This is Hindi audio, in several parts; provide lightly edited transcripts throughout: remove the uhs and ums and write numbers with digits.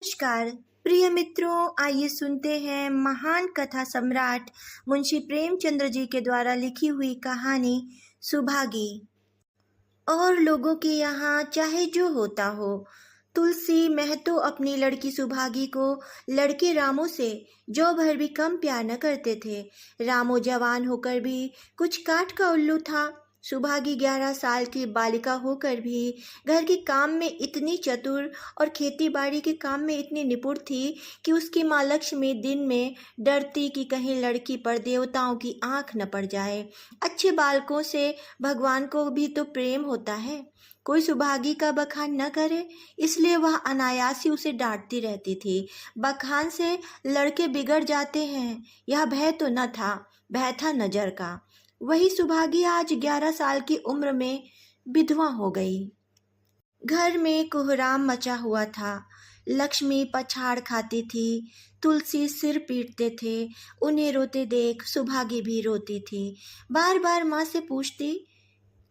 नमस्कार प्रिय मित्रों, आइए सुनते हैं महान कथा सम्राट मुंशी प्रेमचंद्र जी के द्वारा लिखी हुई कहानी सुभागी। और लोगों के यहाँ चाहे जो होता हो, तुलसी महतो अपनी लड़की सुभागी को लड़के रामू से जौ भर भी कम प्यार न करते थे। रामू जवान होकर भी कुछ काठ का उल्लू था। सुभागी 11 साल की बालिका होकर भी घर के काम में इतनी चतुर और खेती बाड़ी के काम में इतनी निपुण थी कि उसकी माँ लक्ष्मी दिन में डरती कि कहीं लड़की पर देवताओं की आंख न पड़ जाए। अच्छे बालकों से भगवान को भी तो प्रेम होता है, कोई सुभागी का बखान न करे, इसलिए वह अनायास ही उसे डांटती रहती थी। बखान से लड़के बिगड़ जाते हैं, यह भय तो न था, भय था नजर का। वही सुभागी आज 11 साल की उम्र में विधवा हो गई। घर में कोहराम मचा हुआ था। लक्ष्मी पछाड़ खाती थी, तुलसी सिर पीटते थे। उन्हें रोते देख सुभागी भी रोती थी। बार बार माँ से पूछती,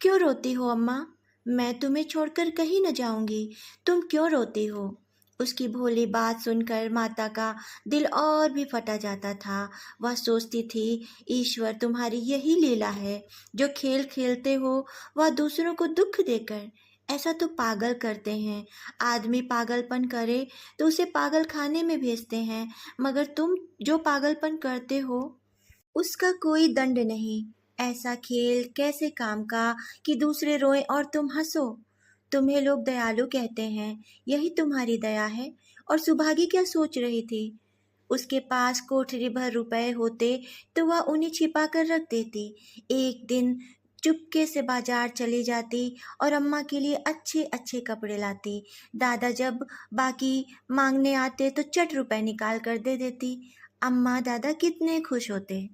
क्यों रोती हो अम्मा? मैं तुम्हें छोड़कर कहीं न जाऊंगी, तुम क्यों रोती हो? उसकी भोली बात सुनकर माता का दिल और भी फटा जाता था। वह सोचती थी, ईश्वर तुम्हारी यही लीला है, जो खेल खेलते हो वह दूसरों को दुख देकर। ऐसा तो पागल करते हैं, आदमी पागलपन करे तो उसे पागल खाने में भेजते हैं, मगर तुम जो पागलपन करते हो उसका कोई दंड नहीं। ऐसा खेल कैसे काम का कि दूसरे रोएं और तुम हंसो। तुम्हें लोग दयालु कहते हैं, यही तुम्हारी दया है। और सुभागी क्या सोच रही थी? उसके पास कोठरी भर रुपए होते तो वह उन्हें छिपा कर रख देती। एक दिन चुपके से बाजार चली जाती और अम्मा के लिए अच्छे अच्छे कपड़े लाती। दादा जब बाकी मांगने आते तो चट रुपए निकाल कर दे देती। अम्मा दादा कितने खुश होते।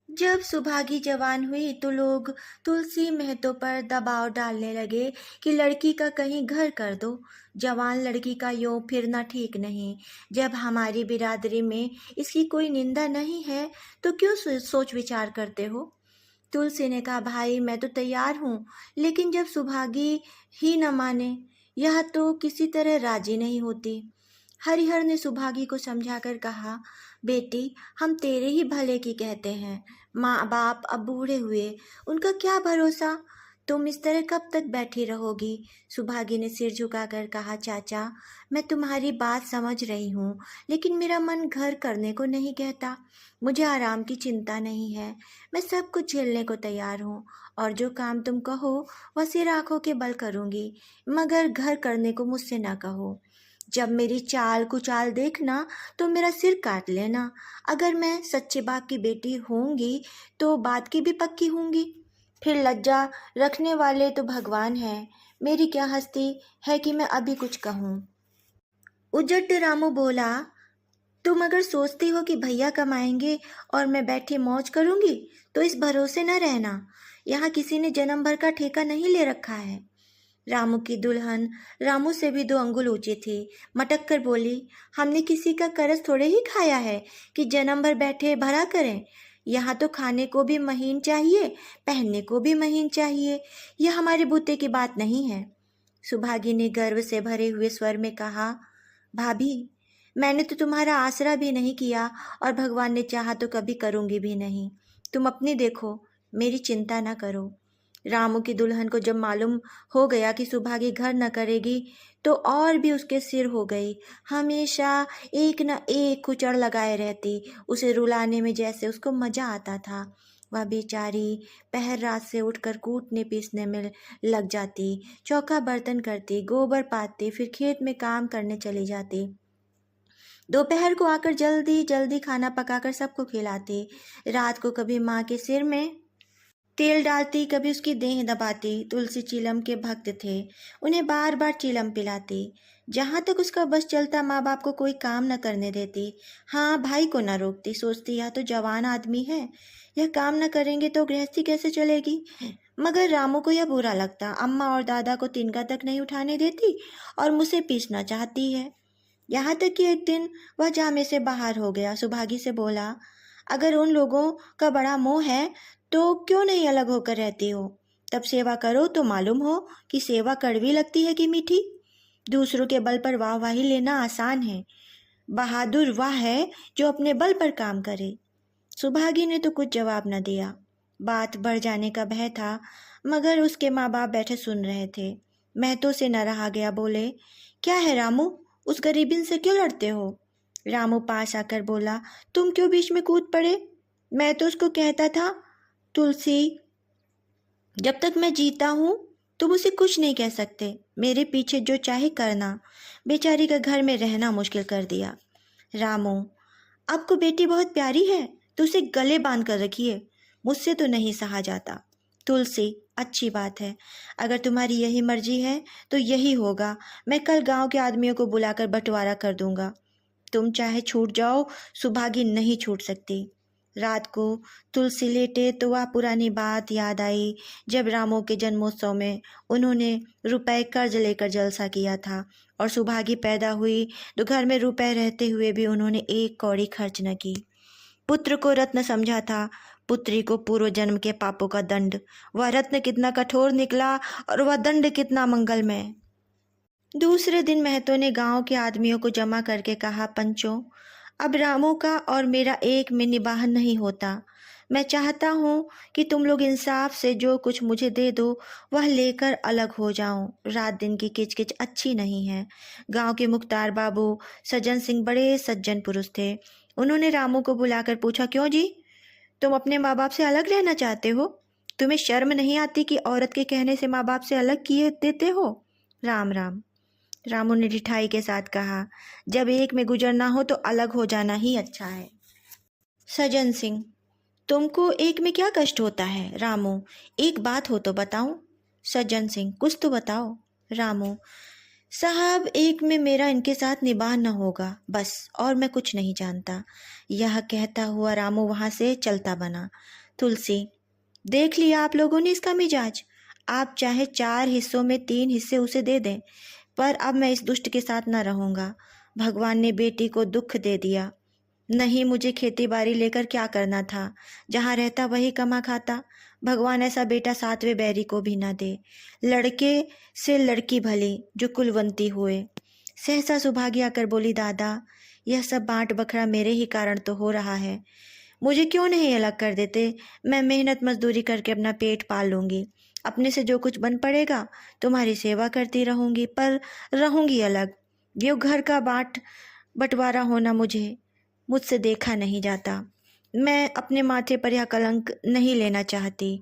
जब सुभागी जवान हुई तो लोग तुलसी महतो पर दबाव डालने लगे कि लड़की का कहीं घर कर दो। जवान लड़की का यूं फिरना ठीक नहीं। जब हमारी बिरादरी में इसकी कोई निंदा नहीं है तो क्यों सोच विचार करते हो? तुलसी ने कहा, भाई मैं तो तैयार हूँ, लेकिन जब सुभागी ही न माने, यह तो किसी तरह राजी नहीं होती। हरिहर ने सुभागी को समझाकर कहा, बेटी हम तेरे ही भले की कहते हैं। माँ बाप अब बूढ़े हुए, उनका क्या भरोसा? तुम इस तरह कब तक बैठी रहोगी? सुभागी ने सिर झुकाकर कहा, चाचा मैं तुम्हारी बात समझ रही हूँ, लेकिन मेरा मन घर करने को नहीं कहता। मुझे आराम की चिंता नहीं है, मैं सब कुछ झेलने को तैयार हूँ, और जो काम तुम कहो वह सिर आंखों के बल करूँगी, मगर घर करने को मुझसे न कहो। जब मेरी चाल कुचाल देखना तो मेरा सिर काट लेना। अगर मैं सच्चे बाप की बेटी होंगी तो बात की भी पक्की होंगी। फिर लज्जा रखने वाले तो भगवान हैं, मेरी क्या हस्ती है कि मैं अभी कुछ कहूँ। उजट रामू बोला, तुम अगर सोचती हो कि भैया कमाएंगे और मैं बैठे मौज करूंगी तो इस भरोसे न रहना। यहाँ किसी ने जन्म भर का ठेका नहीं ले रखा है। रामू की दुल्हन रामू से भी 2 अंगुल ऊंची थी। मटक कर बोली, हमने किसी का कर्ज थोड़े ही खाया है कि जन्म भर बैठे भरा करें। यहाँ तो खाने को भी महीन चाहिए, पहनने को भी महीन चाहिए। यह हमारे बूते की बात नहीं है। सुभागी ने गर्व से भरे हुए स्वर में कहा, भाभी मैंने तो तुम्हारा आसरा भी नहीं किया, और भगवान ने चाहा तो कभी करूंगी भी नहीं। तुम अपनी देखो, मेरी चिंता न करो। रामू की दुल्हन को जब मालूम हो गया कि सुभागी घर न करेगी तो और भी उसके सिर हो गई। हमेशा एक न एक कुचड़ लगाए रहती, उसे रुलाने में जैसे उसको मजा आता था। वह बेचारी पहर रात से उठकर कूटने पीसने में लग जाती, चौका बर्तन करती, गोबर पाती, फिर खेत में काम करने चली जाती। दोपहर को आकर जल्दी जल्दी खाना पकाकर सबको खिलाती। रात को कभी माँ के सिर में तेल डालती, कभी उसकी देह दबाती। तुलसी चीलम के भक्त थे, उन्हें बार बार चीलम पिलाती। जहाँ तक उसका बस चलता माँ बाप को कोई काम न करने देती। हाँ, भाई को न रोकती, सोचती यह तो जवान आदमी है, यह काम न करेंगे तो गृहस्थी कैसे चलेगी। मगर रामू को यह बुरा लगता। अम्मा और दादा को तिनका तक नहीं उठाने देती और मुझसे पीसना चाहती है। यहाँ तक कि एक दिन वह जामे से बाहर हो गया। सुभागी से बोला, अगर उन लोगों का बड़ा मोह है तो क्यों नहीं अलग होकर रहती हो? तब सेवा करो तो मालूम हो कि सेवा कड़वी लगती है कि मीठी। दूसरों के बल पर वाहवाही लेना आसान है, बहादुर वह है जो अपने बल पर काम करे। सुभागी ने तो कुछ जवाब न दिया। बात बढ़ जाने का भय था, मगर उसके माँ बाप बैठे सुन रहे थे। महतो से न रहा गया, बोले, क्या है रामू, उस गरीबिन से क्यों लड़ते हो? रामू पास आकर बोला, तुम क्यों बीच में कूद पड़े? मैं तो उसको कहता था, तुलसी, जब तक मैं जीता हूँ तुम उसे कुछ नहीं कह सकते। मेरे पीछे जो चाहे करना। बेचारी का घर में रहना मुश्किल कर दिया। रामू, आपको बेटी बहुत प्यारी है तो उसे गले बांध कर रखिए, मुझसे तो नहीं सहा जाता। तुलसी, अच्छी बात है, अगर तुम्हारी यही मर्जी है तो यही होगा। मैं कल गांव के आदमियों को बुलाकर बंटवारा कर दूंगा। तुम चाहे छूट जाओ, सुभागी नहीं छूट सकती। रात को तुलसी लेटे तो वह पुरानी बात याद आई जब रामू के जन्मोत्सव में उन्होंने रुपए कर्ज लेकर जलसा किया था और सुभागी पैदा हुई तो घर में रुपए रहते हुए भी उन्होंने एक कौड़ी खर्च न की। पुत्र को रत्न समझा था, पुत्री को पूर्व जन्म के पापों का दंड। वह रत्न कितना कठोर निकला और वह दंड कितना मंगलमय। दूसरे दिन महतो ने गांव के आदमियों को जमा करके कहा, पंचों, अब रामू का और मेरा एक में निबाह नहीं होता। मैं चाहता हूँ कि तुम लोग इंसाफ से जो कुछ मुझे दे दो वह लेकर अलग हो जाऊं। रात दिन की किचकिच अच्छी नहीं है। गांव के मुख्तार बाबू सज्जन सिंह बड़े सज्जन पुरुष थे। उन्होंने रामू को बुलाकर पूछा, क्यों जी, तुम अपने माँ बाप से अलग रहना चाहते हो? तुम्हें शर्म नहीं आती कि औरत के कहने से माँ बाप से अलग किए देते हो? राम राम। रामू ने ढिठाई के साथ कहा, जब एक में गुजरना हो तो अलग हो जाना ही अच्छा है। सज्जन सिंह, तुमको एक में क्या कष्ट होता है? रामू, एक बात हो तो बताऊं। सज्जन सिंह, कुछ तो बताओ। रामू, साहब, एक में मेरा इनके साथ निबाह न होगा, बस, और मैं कुछ नहीं जानता। यह कहता हुआ रामू वहां से चलता बना। तुलसी, देख लिया आप लोगों ने इसका मिजाज। आप चाहे 4 हिस्सों में 3 हिस्से उसे दे दें, पर अब मैं इस दुष्ट के साथ न रहूंगा। भगवान ने बेटी को दुख दे दिया। नहीं, मुझे खेती बाड़ी लेकर क्या करना था? जहाँ रहता वही कमा खाता। भगवान ऐसा बेटा 7वें बैरी को भी ना दे। लड़के से लड़की भली जो कुलवंती हुए। सहसा सुभागी आकर बोली, दादा, यह सब बांट बखरा मेरे ही कारण तो हो रहा है। मुझे क्यों नहीं अलग कर देते? मैं मेहनत मजदूरी करके अपना पेट पाल लूंगी। अपने से जो कुछ बन पड़ेगा तुम्हारी सेवा करती रहूंगी, पर रहूंगी अलग। यो घर का बंटवारा होना मुझसे देखा नहीं जाता। मैं अपने माथे पर यह कलंक नहीं लेना चाहती।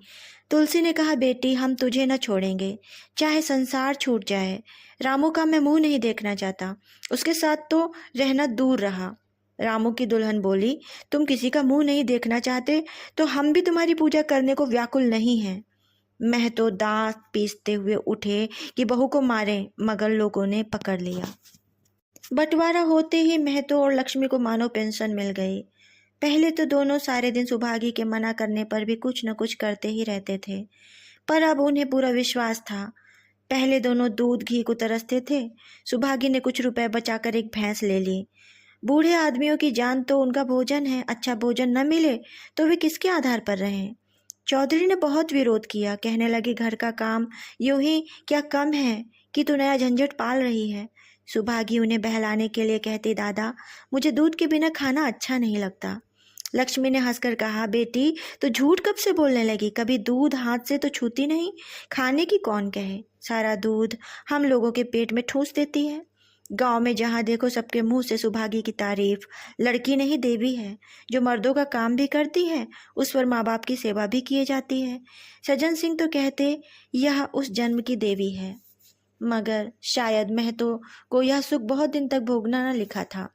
तुलसी ने कहा, बेटी, हम तुझे न छोड़ेंगे, चाहे संसार छूट जाए। रामू का मैं मुंह नहीं देखना चाहता, उसके साथ तो रहना दूर रहा। रामू की दुल्हन बोली, तुम किसी का मुंह नहीं देखना चाहते तो हम भी तुम्हारी पूजा करने को व्याकुल नहीं हैं। महतो दांत पीसते हुए उठे कि बहू को मारे, मगर लोगों ने पकड़ लिया। बंटवारा होते ही महतो और लक्ष्मी को मानो पेंशन मिल गई। पहले तो दोनों सारे दिन सुभागी के मना करने पर भी कुछ न कुछ करते ही रहते थे, पर अब उन्हें पूरा विश्वास था। पहले दोनों दूध घी को तरसते थे। सुभागी ने कुछ रुपए बचाकर एक भैंस ले ली। बूढ़े आदमियों की जान तो उनका भोजन है, अच्छा भोजन न मिले तो वे किसके आधार पर रहें? चौधरी ने बहुत विरोध किया, कहने लगे, घर का काम यूं ही क्या कम है कि तू नया झंझट पाल रही है। सुभागी उन्हें बहलाने के लिए कहती, दादा, मुझे दूध के बिना खाना अच्छा नहीं लगता। लक्ष्मी ने हंसकर कहा, बेटी, तो झूठ कब से बोलने लगी? कभी दूध हाथ से तो छूती नहीं। खाने की कौन कहे, सारा दूध हम लोगों के पेट में ठूस देती है। गांव में जहां देखो सबके मुंह से सुभागी की तारीफ। लड़की नहीं, देवी है, जो मर्दों का काम भी करती है, उस पर माँ बाप की सेवा भी किए जाती है। सज्जन सिंह तो कहते यह उस जन्म की देवी है, मगर शायद महतो को यह सुख बहुत दिन तक भोगना न लिखा था।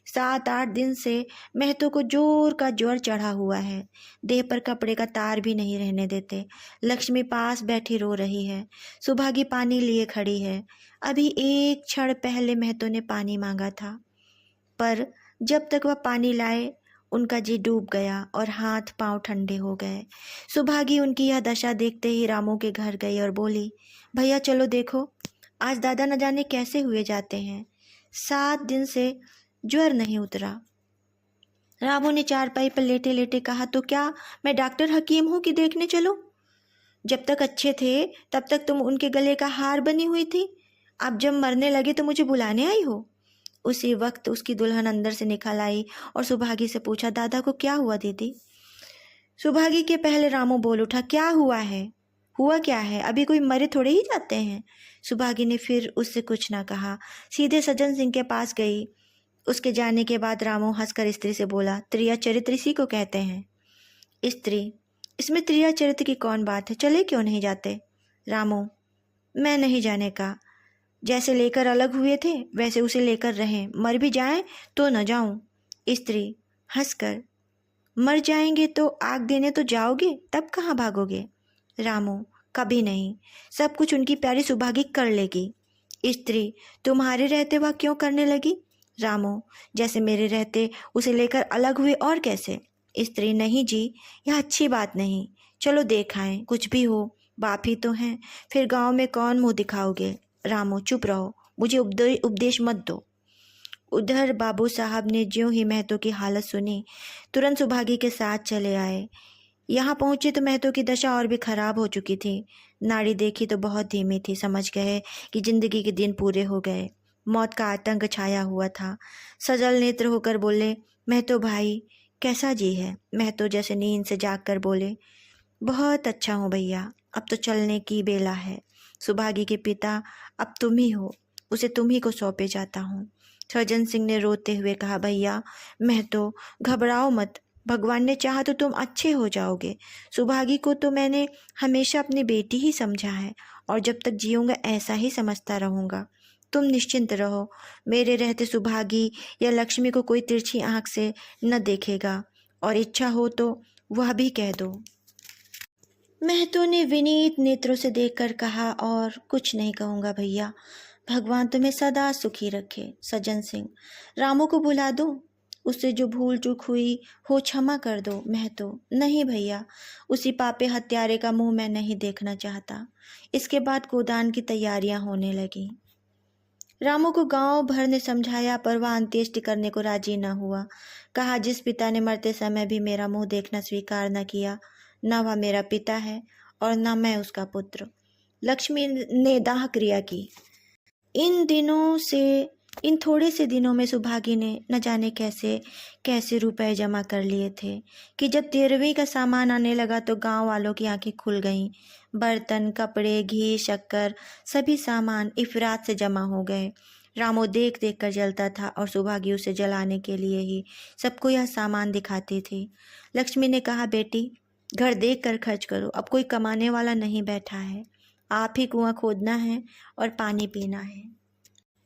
7-8 दिन से महतो को जोर का ज्वर चढ़ा हुआ है। देह पर कपड़े का तार भी नहीं रहने देते। लक्ष्मी पास बैठी रो रही है। सुभागी पानी लिए खड़ी है। अभी एक क्षण पहले महतो ने पानी मांगा था, पर जब तक वह पानी लाए उनका जी डूब गया और हाथ पांव ठंडे हो गए। सुभागी उनकी यह दशा देखते ही रामू के घर गई और बोली, भैया चलो देखो, आज दादा न जाने कैसे हुए जाते हैं। 7 दिन से ज्वर नहीं उतरा। रामू ने चारपाई पर लेटे लेटे कहा, तो क्या मैं डॉक्टर हकीम हूं कि देखने चलो? जब तक अच्छे थे तब तक तुम उनके गले का हार बनी हुई थी, आप जब मरने लगे तो मुझे बुलाने आई हो? उसी वक्त उसकी दुल्हन अंदर से निकल आई और सुभागी से पूछा, दादा को क्या हुआ दीदी? सुभागी के पहले रामू बोल उठा, क्या हुआ है? हुआ क्या है? अभी कोई मरे थोड़े ही जाते हैं। सुभागी ने फिर उससे कुछ ना कहा, सीधे सज्जन सिंह के पास गई। उसके जाने के बाद रामू हंसकर स्त्री से बोला, त्रिया चरित्र इसी को कहते हैं। स्त्री, इसमें त्रिया चरित्र की कौन बात है, चले क्यों नहीं जाते? रामू, मैं नहीं जाने का। जैसे लेकर अलग हुए थे वैसे उसे लेकर रहें, मर भी जाएं तो न जाऊं। स्त्री हंसकर, मर जाएंगे तो आग देने तो जाओगे, तब कहाँ भागोगे? रामू, कभी नहीं, सब कुछ उनकी प्यारी सुभागी कर लेगी। स्त्री, तुम्हारे रहते वह क्यों करने लगी? रामू, जैसे मेरे रहते उसे लेकर अलग हुए और कैसे? स्त्री, नहीं जी, यह अच्छी बात नहीं। चलो देख आएं, कुछ भी हो बाप ही तो हैं, फिर गांव में कौन मुंह दिखाओगे? रामू, चुप रहो, मुझे उपदेश मत दो। उधर बाबू साहब ने ज्यों ही महतो की हालत सुनी तुरंत सुभागी के साथ चले आए। यहाँ पहुंचे तो महतो की दशा और भी खराब हो चुकी थी। नाड़ी देखी तो बहुत धीमी थी, समझ गए कि जिंदगी के दिन पूरे हो गए। मौत का आतंक छाया हुआ था। सजल नेत्र होकर बोले, महतो भाई कैसा जी है? महतो जैसे नींद से जाग कर बोले, बहुत अच्छा हूँ भैया, अब तो चलने की बेला है। सुभागी के पिता अब तुम ही हो, उसे तुम ही को सौंपे जाता हूँ। सज्जन सिंह ने रोते हुए कहा, भैया मैं तो घबराओ मत, भगवान ने चाहा तो तुम अच्छे हो जाओगे। सुभागी को तो मैंने हमेशा अपनी बेटी ही समझा है और जब तक जीऊँगा ऐसा ही समझता रहूँगा। तुम निश्चिंत रहो, मेरे रहते सुभागी या लक्ष्मी को कोई तिरछी आँख से न देखेगा, और इच्छा हो तो वह भी कह दो। महतो ने विनीत नेत्रों से देखकर कहा, और कुछ नहीं कहूँगा भैया, भगवान तुम्हें सदा सुखी रखे। सज्जन सिंह, रामू को बुला दो, उससे जो भूल चूक हुई हो क्षमा कर दो। महतो, नहीं भैया, उसी पापे हत्यारे का मुंह मैं नहीं देखना चाहता। इसके बाद गोदान की तैयारियां होने लगी। रामू को गांव भर ने समझाया पर वह अंत्येष्टि करने को राजी न हुआ। कहा, जिस पिता ने मरते समय भी मेरा मुंह देखना स्वीकार न किया, न वह मेरा पिता है और न मैं उसका पुत्र। लक्ष्मी ने दाह क्रिया की। इन थोड़े से दिनों में सुभागी ने न जाने कैसे कैसे रुपए जमा कर लिए थे कि जब 13वीं का सामान आने लगा तो गांव वालों की आंखें खुल गईं। बर्तन, कपड़े, घी, शक्कर, सभी सामान इफरात से जमा हो गए। रामू देख देख कर जलता था और सुभागी उसे जलाने के लिए ही सबको यह सामान दिखाती थी। लक्ष्मी ने कहा, बेटी घर देख कर खर्च करो, अब कोई कमाने वाला नहीं बैठा है, आप ही कुआं खोदना है और पानी पीना है।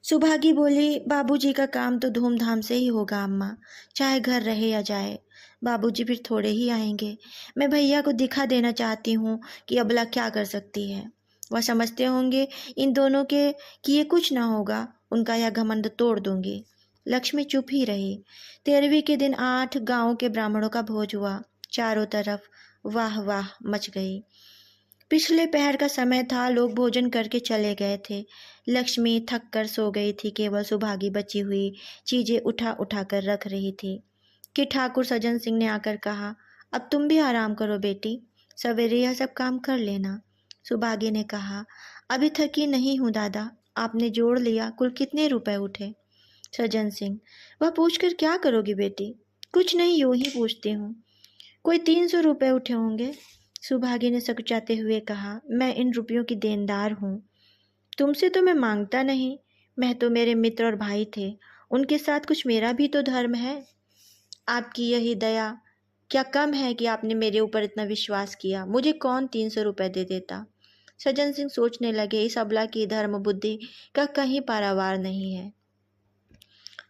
सुभागी बोली, बाबूजी का काम तो धूमधाम से ही होगा अम्मा, चाहे घर रहे या जाए। बाबूजी फिर थोड़े ही आएंगे। मैं भैया को दिखा देना चाहती हूँ कि अबला क्या कर सकती है। वह समझते होंगे इन दोनों के कि ये कुछ ना होगा, उनका यह घमंड तोड़ दूंगी। लक्ष्मी चुप ही रही। 13वीं के दिन 8 गांवों के ब्राह्मणों का भोज हुआ। चारों तरफ वाह वाह मच गई। पिछले पहर का समय था, लोग भोजन करके चले गए थे। लक्ष्मी थक कर सो गई थी, केवल सुभागी बची हुई चीजें उठा उठा कर रख रही थी कि ठाकुर सज्जन सिंह ने आकर कहा, अब तुम भी आराम करो बेटी, सवेरे यह सब काम कर लेना। सुभागी ने कहा, अभी थकी नहीं हूँ दादा, आपने जोड़ लिया कुल कितने रुपए उठे? सज्जन सिंह, वह पूछकर क्या करोगी बेटी? कुछ नहीं, यूं ही पूछती हूँ। कोई 300 रुपए उठे होंगे। सुभागी ने सकुचाते हुए कहा, मैं इन रुपयों की देनदार हूँ, तुमसे तो मैं मांगता नहीं। मैं तो मेरे मित्र और भाई थे, उनके साथ कुछ मेरा भी तो धर्म है। आपकी यही दया क्या कम है कि आपने मेरे ऊपर इतना विश्वास किया? मुझे कौन 300 रुपए दे देता? सज्जन सिंह सोचने लगे, इस अबला की धर्म बुद्धि का कहीं पारावार नहीं है।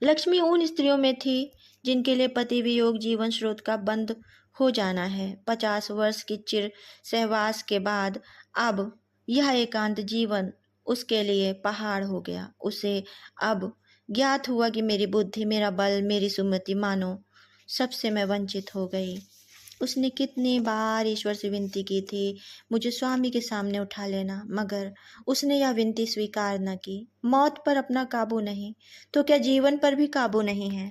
लक्ष्मी उन स्त्रियों में थी जिनके लिए पति वियोग जीवन स्रोत का बंद हो जाना है। 50 वर्ष की चिर सहवास के बाद अब यह एकांत जीवन उसके लिए पहाड़ हो गया। उसे अब ज्ञात हुआ कि मेरी बुद्धि, मेरा बल, मेरी सुमति मानो सबसे मैं वंचित हो गई। उसने कितनी बार ईश्वर से विनती की थी, मुझे स्वामी के सामने उठा लेना, मगर उसने यह विनती स्वीकार न की। मौत पर अपना काबू नहीं तो क्या जीवन पर भी काबू नहीं है?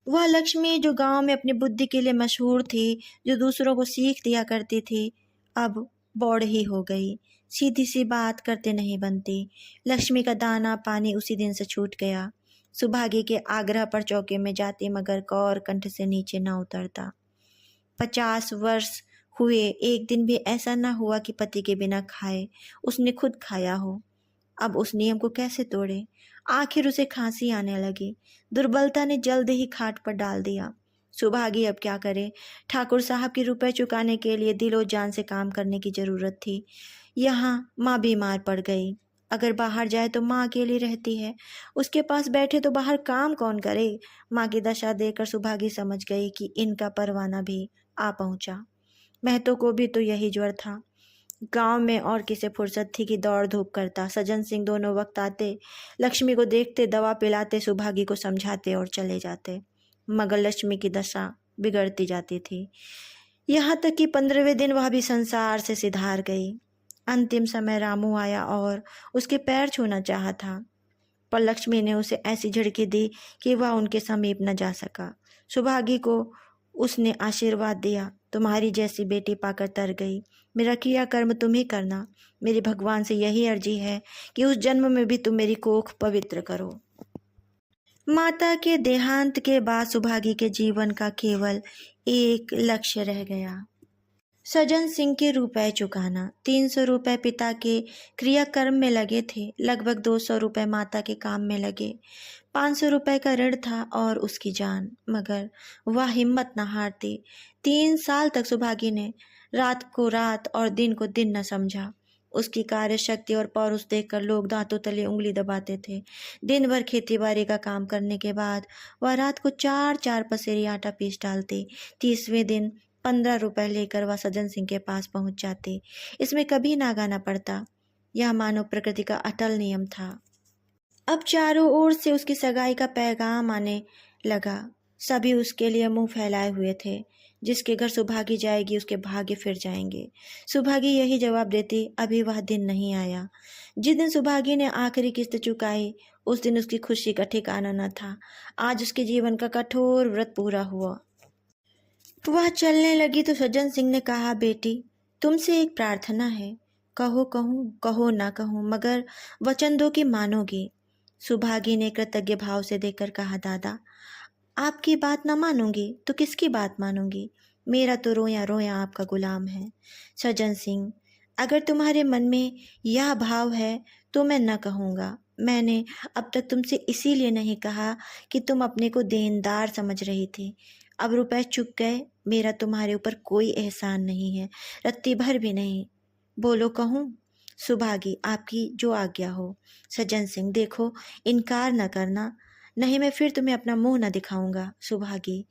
वह लक्ष्मी जो गांव में अपनी बुद्धि के लिए मशहूर थी, जो दूसरों को सीख दिया करती थी, अब बौड़ ही हो गई। सीधी सी बात करते नहीं बनती। लक्ष्मी का दाना पानी उसी दिन से छूट गया। सुभागी के आग्रह पर चौके में जाती मगर कौर कंठ से नीचे न उतरता। 50 वर्ष हुए, एक दिन भी ऐसा न हुआ कि पति के बिना खाए उसने खुद खाया हो। अब उस नियम को कैसे तोड़े? आखिर उसे खांसी आने लगी। दुर्बलता ने जल्द ही खाट पर डाल दिया। सुभागी अब क्या करे? ठाकुर साहब के रुपए चुकाने के लिए दिलो जान से काम करने की जरूरत थी। यहाँ माँ बीमार पड़ गई। अगर बाहर जाए तो माँ अकेली रहती है। उसके पास बैठे तो बाहर काम कौन करे? माँ की दशा देखकर सुभागी समझ गई कि इनका परवाना भी आ पहुंचा। महतो को भी तो यही ज्वर था। गांव में और किसे फुर्सत थी कि दौड़ धूप करता। सज्जन सिंह दोनों वक्त आते, लक्ष्मी को देखते, दवा पिलाते, सुभागी को समझाते और चले जाते। मगर लक्ष्मी की दशा बिगड़ती जाती थी। यहाँ तक कि 15वें दिन वह भी संसार से सिधार गई। अंतिम समय रामू आया और उसके पैर छूना चाहा था, पर लक्ष्मी ने उसे ऐसी झिड़की दी कि वह उनके समीप न जा सका। सुभागी को उसने आशीर्वाद दिया, तुम्हारी जैसी बेटी पाकर तर गई। मेरा किया कर्म तुम ही करना। मेरी भगवान से यही अर्जी है कि उस जन्म में भी तुम मेरी कोख पवित्र करो। माता के देहांत के बाद सुभागी के जीवन का केवल एक लक्ष्य रह गया, सज्जन सिंह के रुपए चुकाना। 300 रुपए पिता के क्रियाकर्म में लगे थे, लगभग 200 रुपए माता के काम में लगे। 500 रुपए का ऋण था और उसकी जान। मगर वह हिम्मत न हारती। 3 साल तक सुभागी ने रात को रात और दिन को दिन न समझा। उसकी कार्य शक्ति और पौरुष देखकर लोग दांतों तले उंगली दबाते थे। दिन भर खेती बाड़ी का काम करने के बाद वह रात को 4-4 पसेरी आटा पीस डालती। 30वें दिन 15 रुपए लेकर वह सज्जन सिंह के पास पहुंच जाती। इसमें कभी ना गाना पड़ता। यह मानव प्रकृति का अटल नियम था। अब चारों ओर से उसकी सगाई का पैगाम आने लगा। सभी उसके लिए मुंह फैलाए हुए थे। जिसके घर सुभागी जाएगी उसके भाग्य फिर जाएंगे। सुभागी यही जवाब देती, अभी वह दिन नहीं आया। जिस दिन सुभागी ने आखिरी किस्त चुकाई उस दिन उसकी खुशी का ठिकाना न था। आज उसके जीवन का कठोर व्रत पूरा हुआ। वह चलने लगी तो सज्जन सिंह ने कहा, बेटी तुमसे एक प्रार्थना है। कहो कहूँ, कहो ना कहूँ, मगर वचन दो कि मानोगी। सुभागी ने कृतज्ञ भाव से देखकर कहा, दादा आपकी बात ना मानूंगी तो किसकी बात मानूंगी? मेरा तो रोया रोया आपका गुलाम है। सज्जन सिंह, अगर तुम्हारे मन में यह भाव है तो मैं न कहूँगा। मैंने अब तक तुमसे इसीलिए नहीं कहा कि तुम अपने को देनदार समझ रही थी। अब रुपए चुक गए, मेरा तुम्हारे ऊपर कोई एहसान नहीं है, रत्ती भर भी नहीं। बोलो कहूँ? सुभागी, आपकी जो आज्ञा हो। सज्जन सिंह, देखो इनकार न करना, नहीं मैं फिर तुम्हें अपना मुंह न दिखाऊंगा। सुभागी,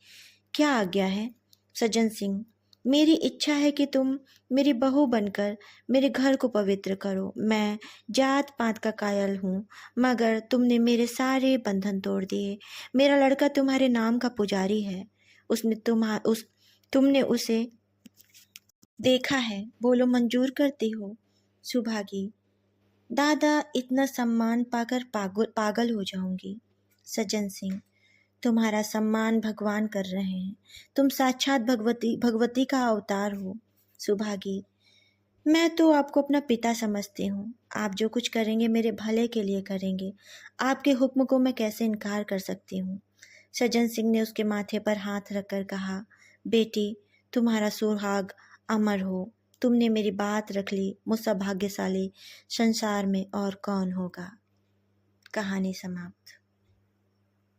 क्या आज्ञा है? सज्जन सिंह, मेरी इच्छा है कि तुम मेरी बहू बनकर मेरे घर को पवित्र करो। मैं जात पात का कायल हूँ, मगर तुमने मेरे सारे बंधन तोड़ दिए। मेरा लड़का तुम्हारे नाम का पुजारी है। तुमने उसे देखा है। बोलो मंजूर करती हो? सुभागी, दादा इतना सम्मान पाकर पागल हो जाऊंगी। सज्जन सिंह, तुम्हारा सम्मान भगवान कर रहे हैं। तुम साक्षात भगवती का अवतार हो। सुभागी, मैं तो आपको अपना पिता समझती हूँ। आप जो कुछ करेंगे मेरे भले के लिए करेंगे। आपके हुक्म को मैं कैसे इनकार कर सकती हूँ? सज्जन सिंह ने उसके माथे पर हाथ रखकर कहा, बेटी तुम्हारा सुहाग अमर हो। तुमने मेरी बात रख ली। मुझसे भाग्यशाली संसार में और कौन होगा? कहानी समाप्त।